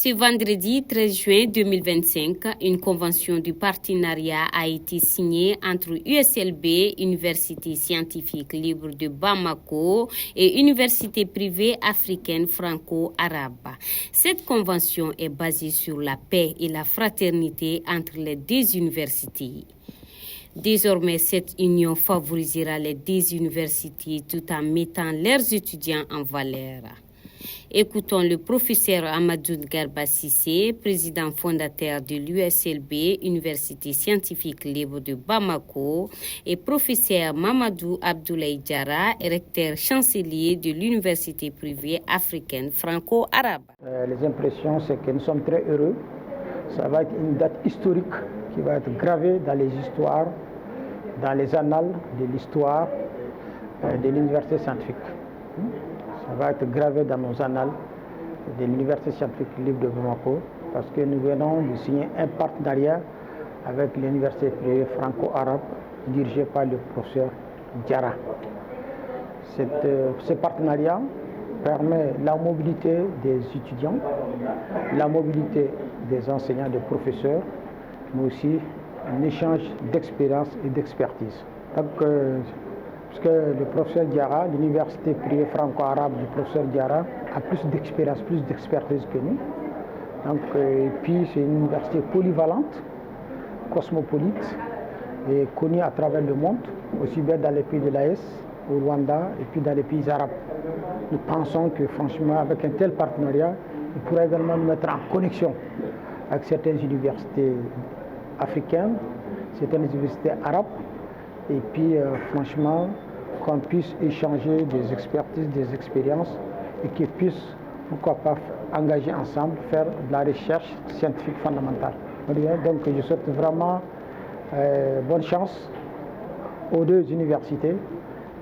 Ce vendredi 13 juin 2025, une convention du partenariat a été signée entre USLB, Université scientifique libre de Bamako, et Université privée africaine franco-arabe. Cette convention est basée sur la paix et la fraternité entre les deux universités. Désormais, cette union favorisera les deux universités tout en mettant leurs étudiants en valeur. Écoutons le professeur Amadou Garba Cissé, président fondateur de l'USLB, Université scientifique libre de Bamako, et professeur Mamadou Abdoulaye Diarra, recteur chancelier de l'Université privée africaine franco-arabe. Les impressions, c'est que nous sommes très heureux. Ça va être une date historique qui va être gravée dans les histoires, dans les annales de l'histoire de l'Université scientifique. Ça va être gravé dans nos annales de l'Université scientifique libre de Bamako parce que nous venons de signer un partenariat avec l'Université privée franco-arabe dirigée par le professeur Diarra. Ce partenariat permet la mobilité des étudiants, la mobilité des enseignants, des professeurs, mais aussi un échange d'expérience et d'expertise. Donc, parce que le professeur Diarra, l'université privée franco-arabe du professeur Diarra, a plus d'expérience, plus d'expertise que nous. Donc, et puis c'est une université polyvalente, cosmopolite et connue à travers le monde, aussi bien dans les pays de l'AES, au Rwanda et puis dans les pays arabes. Nous pensons que franchement, avec un tel partenariat, il pourrait également nous mettre en connexion avec certaines universités africaines, certaines universités arabes, et puis franchement, qu'on puisse échanger des expertises, des expériences, et qu'ils puissent, pourquoi pas, engager ensemble, faire de la recherche scientifique fondamentale. Donc je souhaite vraiment bonne chance aux deux universités,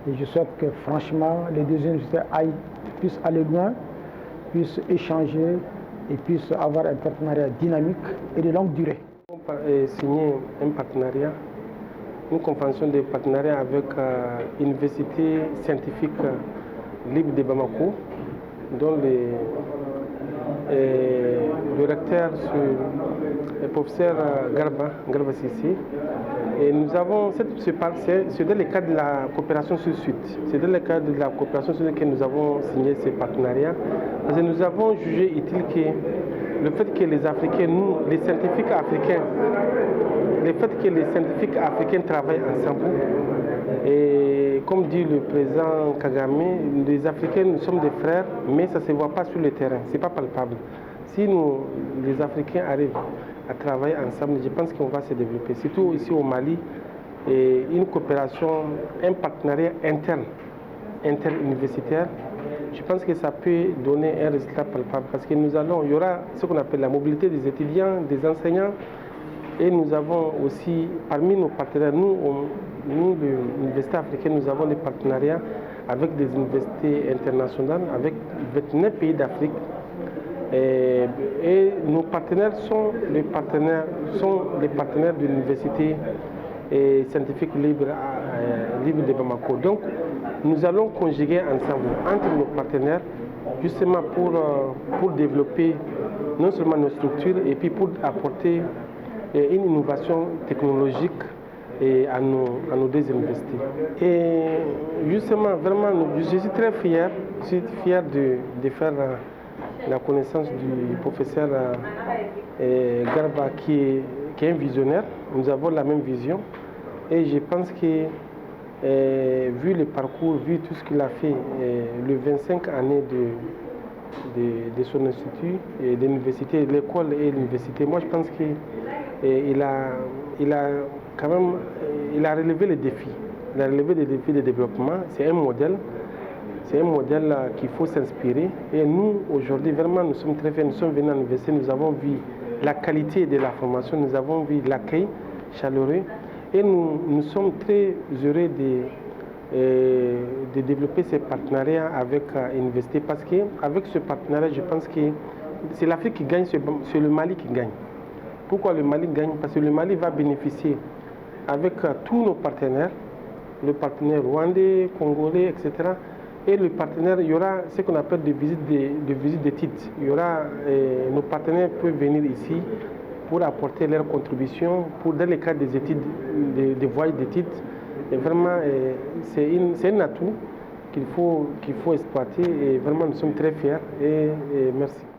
et je souhaite que franchement, les deux universités puissent aller loin, puissent échanger, et puissent avoir un partenariat dynamique et de longue durée. On a signé un partenariat, une convention de partenariat avec l'Université scientifique libre de Bamako, dont le recteur, le professeur Garba Cissé. Et nous avons, c'est dans le cadre de la coopération sud-sud, c'est dans le cadre de la coopération sud-sud que nous avons signé ce partenariat. Parce que nous avons jugé utile que le fait que les Africains, nous, les scientifiques africains, le fait que les scientifiques africains travaillent ensemble, et comme dit le président Kagame, les Africains, nous sommes des frères, mais ça ne se voit pas sur le terrain, ce n'est pas palpable. Si nous, les Africains, arrivent à travailler ensemble, je pense qu'on va se développer, surtout ici au Mali, et une coopération, un partenariat interuniversitaire. Je pense que ça peut donner un résultat palpable parce que il y aura ce qu'on appelle la mobilité des étudiants, des enseignants, et nous avons aussi, parmi nos partenaires, nous l'Université africaine, nous avons des partenariats avec des universités internationales, avec 29 pays d'Afrique. Et nos partenaires sont les partenaires de l'Université scientifique libre de Bamako. Donc, nous allons conjuguer ensemble entre nos partenaires, justement pour développer non seulement nos structures, et puis pour apporter une innovation technologique à nos deux universités. Et justement, vraiment, je suis très fier, de faire la connaissance du professeur Garba qui est un visionnaire. Nous avons la même vision et je pense que vu le parcours, vu tout ce qu'il a fait, les 25 années de son institut, de l'université, l'école et l'université, moi je pense qu'il a relevé les défis. Il a relevé les défis de développement. C'est un modèle. C'est un modèle qu'il faut s'inspirer. Et nous, aujourd'hui, vraiment, nous sommes très fiers. Nous sommes venus à l'université, nous avons vu la qualité de la formation, nous avons vu l'accueil chaleureux. Et nous sommes très heureux de développer ces partenariats avec l'université parce qu'avec ce partenariat, je pense que c'est l'Afrique qui gagne, c'est le Mali qui gagne. Pourquoi le Mali gagne? Parce que le Mali va bénéficier avec tous nos partenaires, le partenaire rwandais, congolais, etc., Et le partenaire, il y aura ce qu'on appelle des visites d'études. Il y aura, nos partenaires peuvent venir ici pour apporter leur contribution dans le cadre des études, des voyages d'études. Et vraiment, c'est un atout qu'il faut exploiter et vraiment nous sommes très fiers et merci.